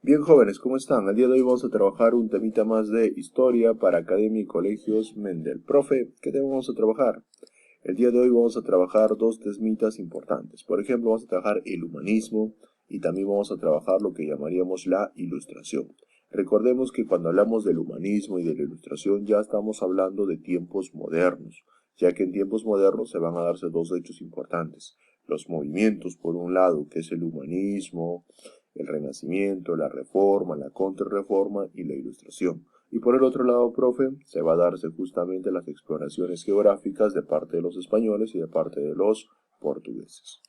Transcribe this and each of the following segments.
Bien jóvenes, ¿cómo están? El día de hoy vamos a trabajar un temita más de historia para Academia y Colegios Mendel. Profe, ¿qué tema vamos a trabajar? El día de hoy vamos a trabajar dos temitas importantes. Por ejemplo, vamos a trabajar el humanismo y también vamos a trabajar lo que llamaríamos la ilustración. Recordemos que cuando hablamos del humanismo y de la ilustración ya estamos hablando de tiempos modernos, ya que en tiempos modernos se van a darse dos hechos importantes. Los movimientos, por un lado, que es el humanismo, el Renacimiento, la Reforma, la Contrarreforma y la Ilustración. Y por el otro lado, profe, se va a darse justamente las exploraciones geográficas de parte de los españoles y de parte de los portugueses.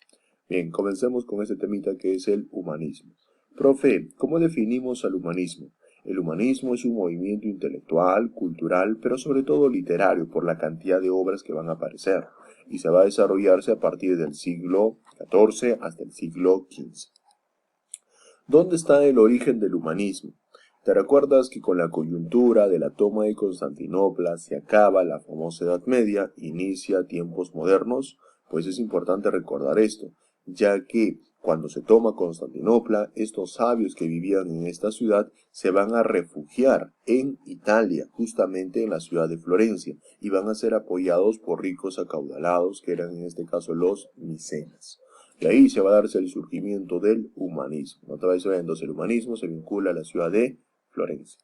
Bien, comencemos con este temita que es el humanismo. Profe, ¿cómo definimos al humanismo? El humanismo es un movimiento intelectual, cultural, pero sobre todo literario por la cantidad de obras que van a aparecer y se va a desarrollarse a partir del siglo XIV hasta el siglo XV. ¿Dónde está el origen del humanismo? ¿Te recuerdas que con la coyuntura de la toma de Constantinopla se acaba la famosa Edad Media, inicia tiempos modernos? Pues es importante recordar esto, ya que cuando se toma Constantinopla, estos sabios que vivían en esta ciudad se van a refugiar en Italia, justamente en la ciudad de Florencia, y van a ser apoyados por ricos acaudalados, que eran en este caso los micenas. Y ahí se va a darse el surgimiento del humanismo. No te vayas a ver, entonces el humanismo se vincula a la ciudad de Florencia.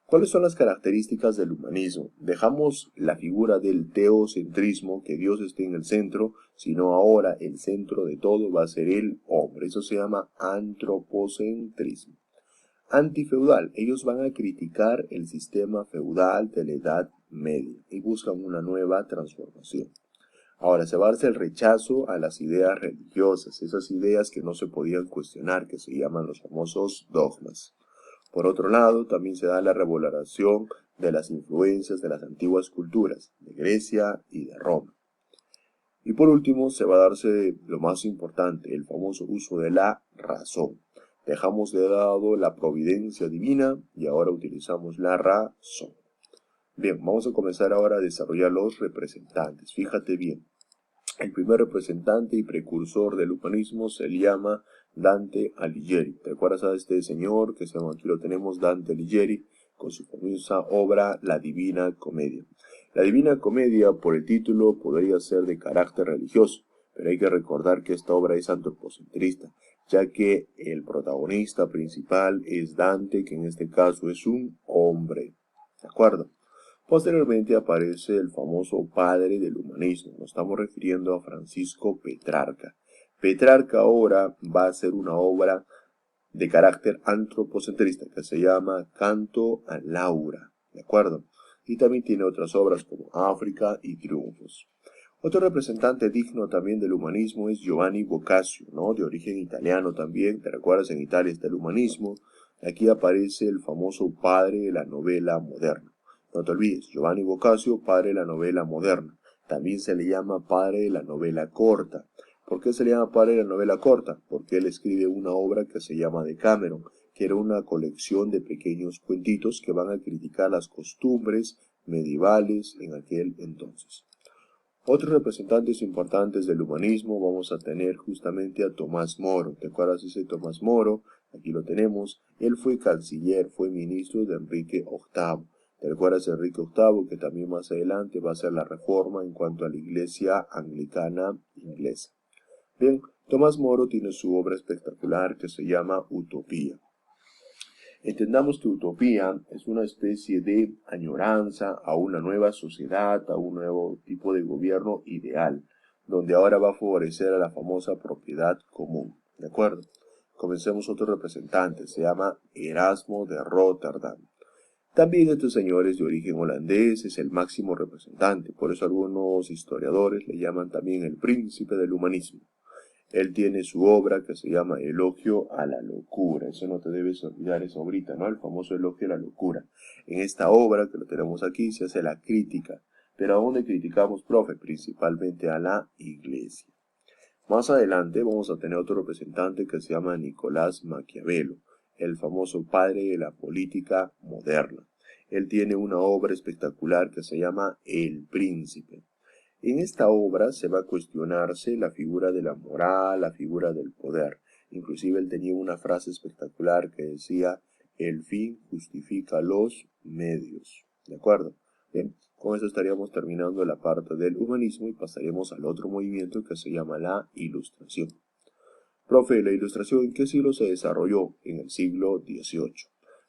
¿Cuáles son las características del humanismo? Dejamos la figura del teocentrismo, que Dios esté en el centro, sino ahora el centro de todo va a ser el hombre. Eso se llama antropocentrismo. Antifeudal, ellos van a criticar el sistema feudal de la Edad Media y buscan una nueva transformación. Ahora, se va a darse el rechazo a las ideas religiosas, esas ideas que no se podían cuestionar, que se llaman los famosos dogmas. Por otro lado, también se da la revaloración de las influencias de las antiguas culturas, de Grecia y de Roma. Y por último, se va a darse lo más importante, el famoso uso de la razón. Dejamos de lado la providencia divina y ahora utilizamos la razón. Bien, vamos a comenzar ahora a desarrollar los representantes. Fíjate bien. El primer representante y precursor del humanismo se le llama Dante Alighieri. ¿Te acuerdas de este señor que se llama, aquí lo tenemos, Dante Alighieri, con su famosa obra La Divina Comedia? La Divina Comedia, por el título, podría ser de carácter religioso, pero hay que recordar que esta obra es antropocentrista, ya que el protagonista principal es Dante, que en este caso es un hombre. ¿De acuerdo? Posteriormente aparece el famoso padre del humanismo, nos estamos refiriendo a Francisco Petrarca. Petrarca ahora va a hacer una obra de carácter antropocentrista que se llama Canto a Laura, ¿de acuerdo? Y también tiene otras obras como África y Triunfos. Otro representante digno también del humanismo es Giovanni Boccaccio, ¿no? De origen italiano también, ¿te recuerdas? En Italia está el humanismo. Aquí aparece el famoso padre de la novela moderna. No te olvides, Giovanni Boccaccio, padre de la novela moderna. También se le llama padre de la novela corta. ¿Por qué se le llama padre de la novela corta? Porque él escribe una obra que se llama Decameron, que era una colección de pequeños cuentitos que van a criticar las costumbres medievales en aquel entonces. Otros representantes importantes del humanismo vamos a tener justamente a Tomás Moro. ¿Te acuerdas de ese Tomás Moro? Aquí lo tenemos. Él fue canciller, fue ministro de Enrique VIII. ¿Te acuerdas de Enrique VIII? Que también más adelante va a hacer la reforma en cuanto a la iglesia anglicana inglesa. Bien, Tomás Moro tiene su obra espectacular que se llama Utopía. Entendamos que utopía es una especie de añoranza a una nueva sociedad, a un nuevo tipo de gobierno ideal, donde ahora va a favorecer a la famosa propiedad común. ¿De acuerdo? Comencemos otro representante, se llama Erasmo de Rotterdam. También este señor es de origen holandés, es el máximo representante, por eso algunos historiadores le llaman también el príncipe del humanismo. Él tiene su obra que se llama Elogio a la Locura. Eso no te debes olvidar, esa obrita, ¿no? El famoso Elogio a la Locura. En esta obra, que lo tenemos aquí, se hace la crítica. Pero ¿a dónde criticamos, profe? Principalmente a la iglesia. Más adelante vamos a tener otro representante que se llama Nicolás Maquiavelo, el famoso padre de la política moderna. Él tiene una obra espectacular que se llama El Príncipe. En esta obra se va a cuestionarse la figura de la moral, la figura del poder. Inclusive él tenía una frase espectacular espectacular que decía, el fin justifica los medios. ¿De acuerdo? Bien, con eso estaríamos terminando la parte del humanismo y pasaríamos al otro movimiento que se llama la Ilustración. Profe, ¿la Ilustración en qué siglo se desarrolló? En el siglo XVIII.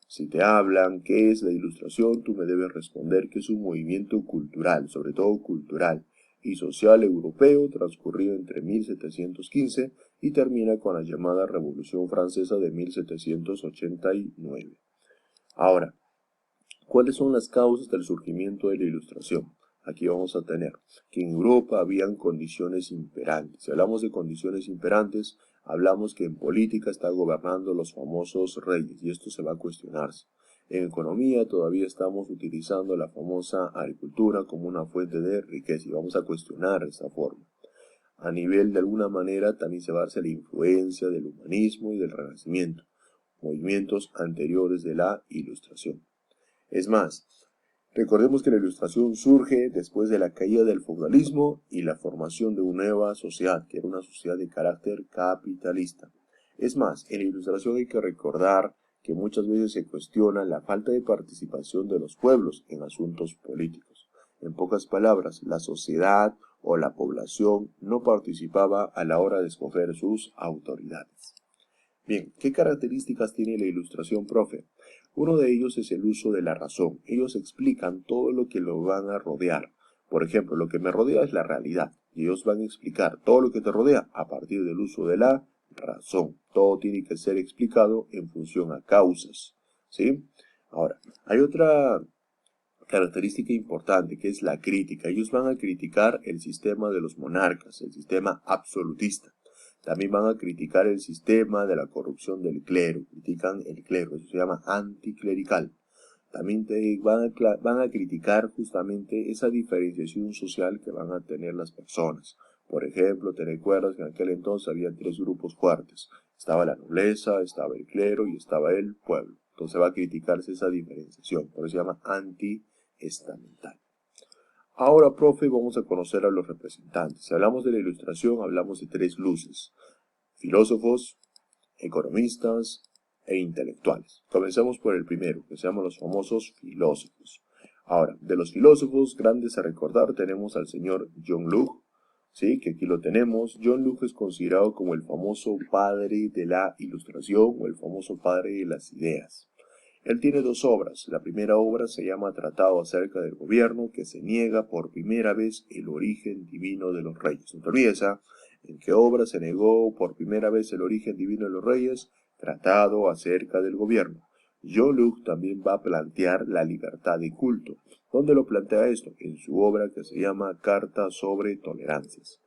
Si te hablan qué es la Ilustración, tú me debes responder que es un movimiento cultural, sobre todo cultural y social europeo, transcurrido entre 1715 y termina con la llamada Revolución Francesa de 1789. Ahora, ¿cuáles son las causas del surgimiento de la Ilustración? Aquí vamos a tener que en Europa habían condiciones imperantes. Si hablamos de condiciones imperantes, hablamos que en política están gobernando los famosos reyes y esto se va a cuestionarse. En economía todavía estamos utilizando la famosa agricultura como una fuente de riqueza y vamos a cuestionar esta forma. A nivel de alguna manera también se va a darse la influencia del humanismo y del renacimiento, movimientos anteriores de la Ilustración. Es más, recordemos que la Ilustración surge después de la caída del feudalismo y la formación de una nueva sociedad, que era una sociedad de carácter capitalista. Es más, en la Ilustración hay que recordar que muchas veces se cuestiona la falta de participación de los pueblos en asuntos políticos. En pocas palabras, la sociedad o la población no participaba a la hora de escoger sus autoridades. Bien, ¿qué características tiene la Ilustración, profe? Uno de ellos es el uso de la razón. Ellos explican todo lo que lo van a rodear. Por ejemplo, lo que me rodea es la realidad. Y ellos van a explicar todo lo que te rodea a partir del uso de la razón. Todo tiene que ser explicado en función a causas. ¿Sí? Ahora, hay otra característica importante que es la crítica. Ellos van a criticar el sistema de los monarcas, el sistema absolutista. También van a criticar el sistema de la corrupción del clero, critican el clero, eso se llama anticlerical. También van a criticar justamente esa diferenciación social que van a tener las personas. Por ejemplo, te recuerdas que en aquel entonces había tres grupos fuertes. Estaba la nobleza, estaba el clero y estaba el pueblo. Entonces va a criticarse esa diferenciación, por eso se llama antiestamental. Ahora, profe, vamos a conocer a los representantes. Si hablamos de la Ilustración, hablamos de tres luces: filósofos, economistas e intelectuales. Comencemos por el primero, que se llaman los famosos filósofos. Ahora, de los filósofos grandes a recordar tenemos al señor John Locke, ¿sí? Que aquí lo tenemos. John Locke es considerado como el famoso padre de la Ilustración o el famoso padre de las ideas. Él tiene dos obras. La primera obra se llama Tratado acerca del gobierno, que se niega por primera vez el origen divino de los reyes. No te olvides, ¿en qué obra se negó por primera vez el origen divino de los reyes? Tratado acerca del gobierno. John Locke también va a plantear la libertad de culto. ¿Dónde lo plantea esto? En su obra que se llama Carta sobre Tolerancias.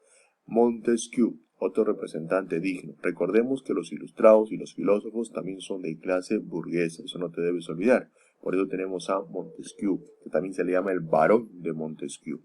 Montesquieu, otro representante digno. Recordemos que los ilustrados y los filósofos también son de clase burguesa, eso no te debes olvidar. Por eso tenemos a Montesquieu, que también se le llama el barón de Montesquieu.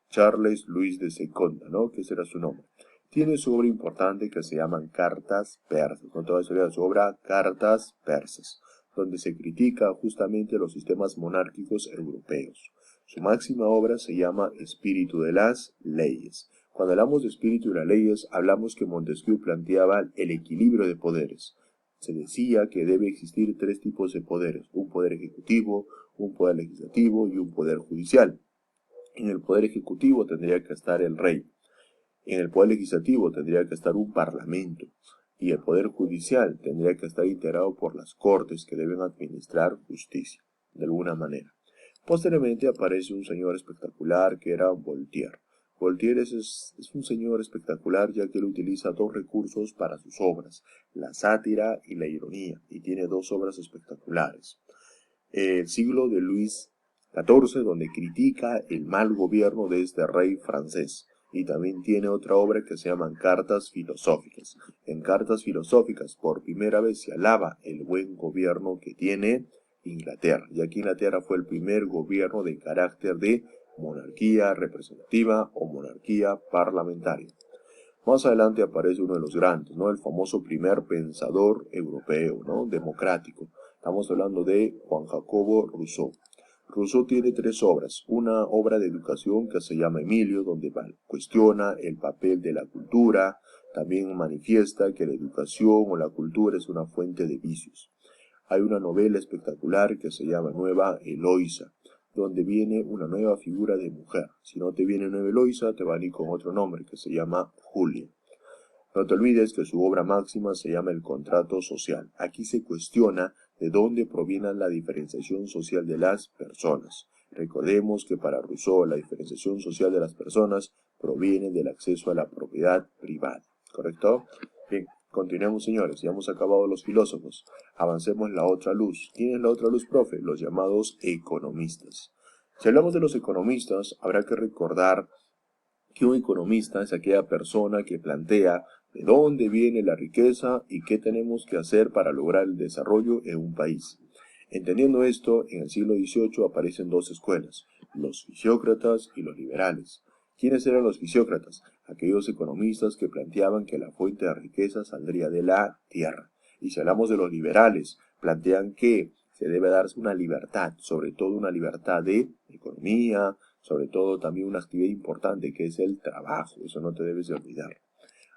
Charles Louis de Seconda, ¿no? Que ese era su nombre. Tiene su obra importante que se llaman Cartas Persas. No te vas a olvidar su obra Cartas Persas, donde se critica justamente los sistemas monárquicos europeos. Su máxima obra se llama Espíritu de las Leyes. Cuando hablamos de espíritu de las leyes, hablamos que Montesquieu planteaba el equilibrio de poderes. Se decía que debe existir tres tipos de poderes: un poder ejecutivo, un poder legislativo y un poder judicial. En el poder ejecutivo tendría que estar el rey. En el poder legislativo tendría que estar un parlamento. Y el poder judicial tendría que estar integrado por las cortes que deben administrar justicia, de alguna manera. Posteriormente aparece un señor espectacular que era Voltaire. Voltaire es un señor espectacular ya que él utiliza dos recursos para sus obras: la sátira y la ironía, y tiene dos obras espectaculares. El siglo de Luis XIV, donde critica el mal gobierno de este rey francés, y también tiene otra obra que se llaman Cartas Filosóficas. En Cartas Filosóficas por primera vez se alaba el buen gobierno que tiene Inglaterra, y aquí Inglaterra fue el primer gobierno de carácter de monarquía representativa o monarquía parlamentaria. Más adelante aparece uno de los grandes, ¿no? El famoso primer pensador europeo, ¿no? Democrático. Estamos hablando de Juan Jacobo Rousseau. Rousseau tiene tres obras. Una obra de educación que se llama Emilio, donde cuestiona el papel de la cultura, También manifiesta que la educación o la cultura es una fuente de vicios. Hay una novela espectacular que se llama Nueva Eloísa, donde viene una nueva figura de mujer. Si no te viene Nueva Eloísa, te va a ir con otro nombre que se llama Julia. No te olvides que su obra máxima se llama El contrato social. Aquí se cuestiona de dónde proviene la diferenciación social de las personas. Recordemos que para Rousseau la diferenciación social de las personas proviene del acceso a la propiedad privada. ¿Correcto? Bien, continuemos, señores. Ya hemos acabado los filósofos. Avancemos la otra luz. ¿Quién es la otra luz, profe? Los llamados economistas. Si hablamos de los economistas, habrá que recordar que un economista es aquella persona que plantea de dónde viene la riqueza y qué tenemos que hacer para lograr el desarrollo en un país. Entendiendo esto, en el siglo XVIII aparecen dos escuelas, los fisiócratas y los liberales. ¿Quiénes eran los fisiócratas? Aquellos economistas que planteaban que la fuente de riqueza saldría de la tierra. Y si hablamos de los liberales, plantean que se debe darse una libertad, sobre todo una libertad de economía, sobre todo también una actividad importante que es el trabajo, eso no te debes de olvidar.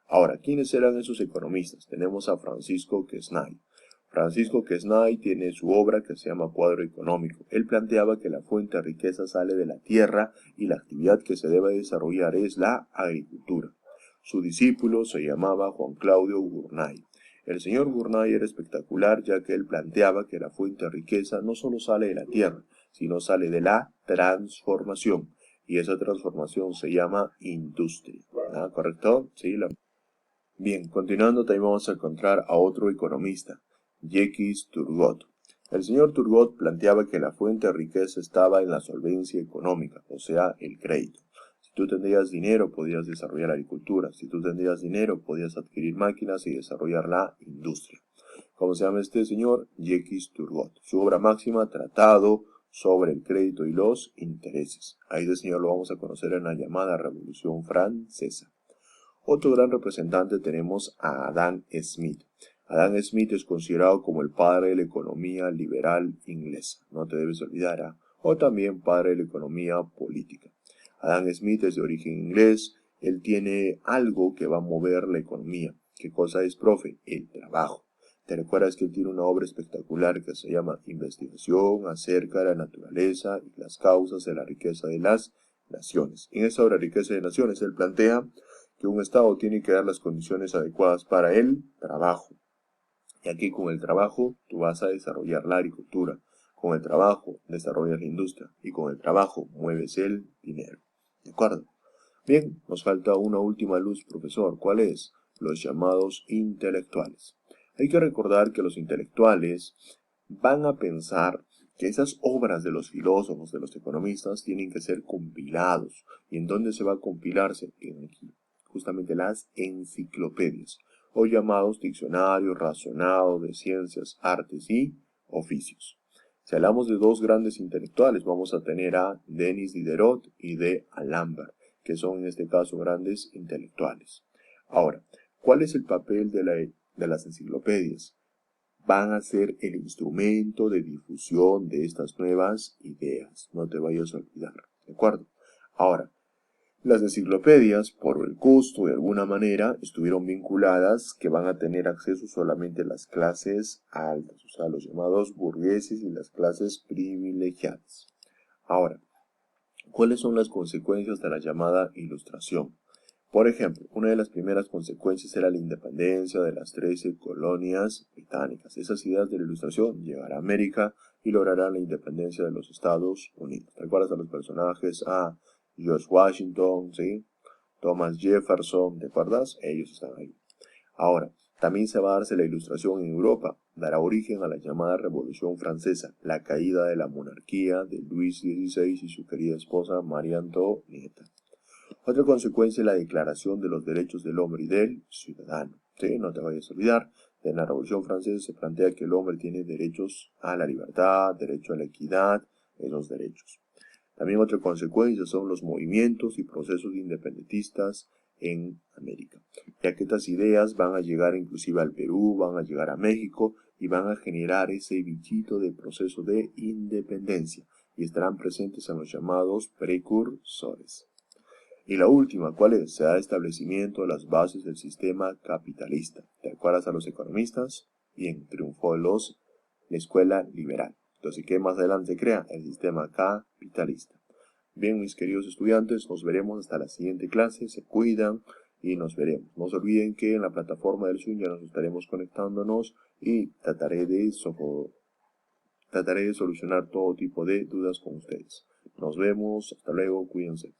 Ahora, ¿quiénes eran esos economistas? Tenemos a Francisco Quesnay. Francisco Quesnay tiene su obra que se llama Cuadro Económico. Él planteaba que la fuente de riqueza sale de la tierra y la actividad que se debe desarrollar es la agricultura. Su discípulo se llamaba Juan Claudio Gurnay. El señor Gurnay era espectacular ya que él planteaba que la fuente de riqueza no solo sale de la tierra, sino sale de la transformación. Y esa transformación se llama industria. ¿Ah, correcto? Sí. Bien, continuando también vamos a encontrar a otro economista, Jacques Turgot. El señor Turgot planteaba que la fuente de riqueza estaba en la solvencia económica, o sea, el crédito. Si tú tendrías dinero, podías desarrollar la agricultura. Si tú tendrías dinero, podías adquirir máquinas y desarrollar la industria. ¿Cómo se llama este señor? Jacques Turgot. Su obra máxima, Tratado sobre el crédito y los intereses. Ahí este señor lo vamos a conocer en la llamada Revolución Francesa. Otro gran representante tenemos a Adam Smith. Adam Smith es considerado como el padre de la economía liberal inglesa. No te debes olvidar, o también padre de la economía política. Adam Smith es de origen inglés. Él tiene algo que va a mover la economía. ¿Qué cosa es, profe? El trabajo. ¿Te recuerdas que él tiene una obra espectacular que se llama Investigación acerca de la naturaleza y las causas de la riqueza de las naciones? En esa obra Riqueza de Naciones él plantea que un Estado tiene que dar las condiciones adecuadas para el trabajo. Y aquí con el trabajo tú vas a desarrollar la agricultura. Con el trabajo desarrollas la industria. Y con el trabajo mueves el dinero. ¿De acuerdo? Bien, nos falta una última luz, profesor. ¿Cuál es? Los llamados intelectuales. Hay que recordar que los intelectuales van a pensar que esas obras de los filósofos, de los economistas, tienen que ser compilados. ¿Y en dónde se va a compilarse? En aquí. Justamente las enciclopedias, o llamados diccionarios razonados de ciencias, artes y oficios. Si hablamos de dos grandes intelectuales, vamos a tener a Denis Diderot y de Alembert, que son en este caso grandes intelectuales. Ahora, ¿cuál es el papel de las enciclopedias? Van a ser el instrumento de difusión de estas nuevas ideas. No te vayas a olvidar, ¿de acuerdo? Ahora, las enciclopedias, por el costo de alguna manera, estuvieron vinculadas que van a tener acceso solamente las clases altas, o sea, los llamados burgueses y las clases privilegiadas. Ahora, ¿cuáles son las consecuencias de la llamada Ilustración? Por ejemplo, una de las primeras consecuencias era la independencia de las 13 colonias británicas. Esas ideas de la Ilustración llegarán a América y lograrán la independencia de los Estados Unidos. ¿Te acuerdas a los personajes? George Washington, ¿sí? Thomas Jefferson, ¿te acuerdas? Ellos están ahí. Ahora, también se va a darse la Ilustración en Europa. Dará origen a la llamada Revolución Francesa, la caída de la monarquía de Luis XVI y su querida esposa María Antonieta. Otra consecuencia es la Declaración de los Derechos del Hombre y del Ciudadano. ¿Sí? No te vayas a olvidar, en la Revolución Francesa se plantea que el hombre tiene derechos a la libertad, derecho a la equidad, esos derechos. También otra consecuencia son los movimientos y procesos independentistas en América, ya que estas ideas van a llegar inclusive al Perú, van a llegar a México y van a generar ese bichito de proceso de independencia y estarán presentes en los llamados precursores. Y la última, ¿cuál es? Se da establecimiento de las bases del sistema capitalista. ¿Te acuerdas a los economistas? Bien, triunfó la escuela liberal. Entonces, ¿qué más adelante se crea? El sistema capitalista. Bien, mis queridos estudiantes, nos veremos hasta la siguiente clase. Se cuidan y nos veremos. No se olviden que en la plataforma del Zoom ya nos estaremos conectándonos y trataré de solucionar todo tipo de dudas con ustedes. Nos vemos, hasta luego, cuídense.